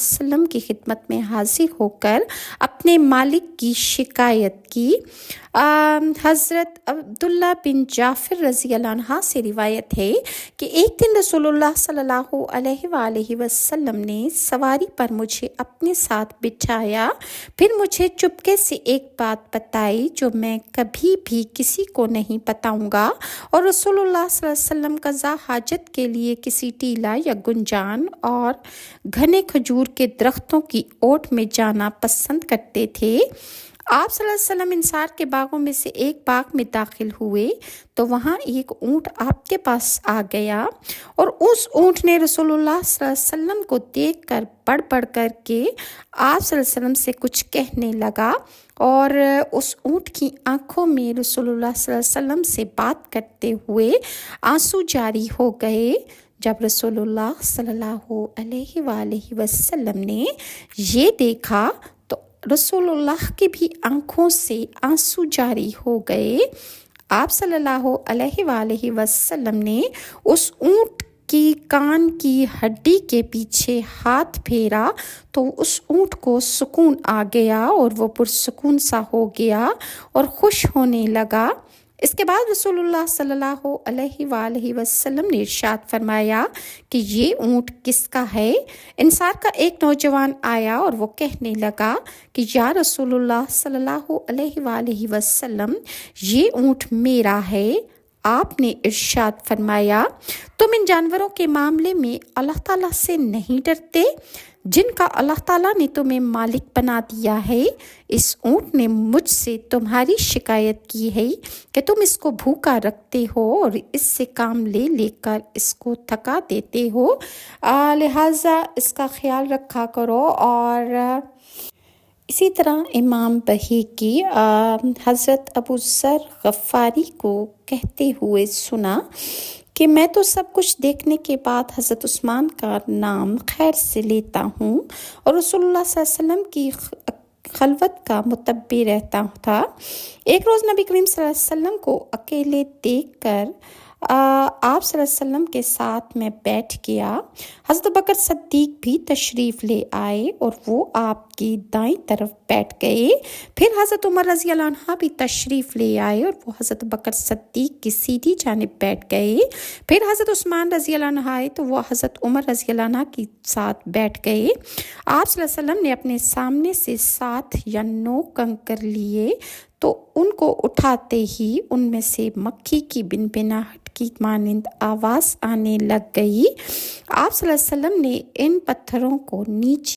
वसल्लम की खिदमत में हाजिर होकर अपने मालिक की शिकायत की। हज़रत अब्दुल्ला बिन जाफ़िर रज़ी अल्लाह अन्हा से रिवायत है कि एक दिन रसूलुल्लाह सल्लल्लाहु अलैहि वसल्लम ने सवारी पर मुझे अपने साथ बिठाया, फिर मुझे चुपके से एक बात बताई जो मैं कभी भी किसी को नहीं बताऊंगा, और रसूलुल्लाह सल्लल्लाहु अलैहि वसल्लम क़ज़ा हाजत के लिए किसी टीला या गुंजान और घने खजूर के दरख्तों की ओट में जाना पसंद करते थे। आप सल्लल्लाहु अलैहि वसल्लम इंसार के बागों में से एक बाग में दाखिल हुए तो वहाँ एक ऊँट आपके पास आ गया, और उस ऊँट ने रसूलुल्लाह सल्लल्लाहु अलैहि वसल्लम को देखकर बढ़ करके आप सल्लल्लाहु अलैहि वसल्लम से कुछ कहने लगा, और उस ऊँट की आंखों में रसूलुल्लाह सल्लल्लाहु अलैहि वसल्लम से बात करते हुए आंसू जारी हो गए। जब रसूलुल्लाह सल्लल्लाहु अलैहि वसल्लम ने ये देखा तो रसूलुल्लाह की भी आंखों से आंसू जारी हो गए। आप सल्लल्लाहु अलैहि वसल्लम ने उस ऊँट की कान की हड्डी के पीछे हाथ फेरा तो उस ऊँट को सुकून आ गया और वो पुरसुकून सा हो गया और खुश होने लगा। इसके बाद रसूलुल्लाह सल्लल्लाहु अलैहि वसल्लम ने इरशाद फरमाया कि ये ऊँट किसका है। इंसार का एक नौजवान आया और वो कहने लगा कि या रसूलुल्लाह सल्लल्लाहु अलैहि वसल्लम, ये ऊँट मेरा है। आपने इरशाद फरमाया, तुम इन जानवरों के मामले में अल्लाह ताला से नहीं डरते जिनका अल्लाह ताला ने तुम्हें मालिक बना दिया है। इस ऊँट ने मुझसे तुम्हारी शिकायत की है कि तुम इसको भूखा रखते हो और इससे काम ले लेकर इसको थका देते हो, लिहाजा इसका ख्याल रखा करो। और इसी तरह इमाम बहीकी हज़रत अबू ज़र गफ़ारी को कहते हुए सुना कि मैं तो सब कुछ देखने के बाद हज़रत उस्मान का नाम खैर से लेता हूँ और रसूलुल्लाह सल्लल्लाहु अलैहि वसल्लम की खलवत का मुतब्बी रहता था। एक रोज़ नबी करीम सल्लल्लाहु अलैहि वसल्लम को अकेले देखकर आप सल्लल्लाहु अलैहि वसल्लम के साथ में बैठ गया। हज़रत बकर सद्दीक भी तशरीफ़ ले आए और वो आपकी दाईं तरफ बैठ गए। फिर हज़रत उमर रज़ी अल्लाह अन्हा भी तशरीफ़ ले आए और वो हज़रत बकर सद्दीक की सीधी जानिब बैठ गए। फिर हज़रत उस्मान रज़ी अल्लाह अन्हा आए तो वो हज़रत उमर रज़ी अल्लाह अन्हा के साथ बैठ गए। आप सल्लल्लाहु अलैहि वसल्लम ने अपने सामने से 7 या 9 कंकर लिए तो उनको उठाते ही उनमें से मक्खी की बिनबिनाहट की मानिंद आवाज़ आने लग गई। आप सल्लल्लाहु अलैहि वसल्लम ने इन पत्थरों को नीचे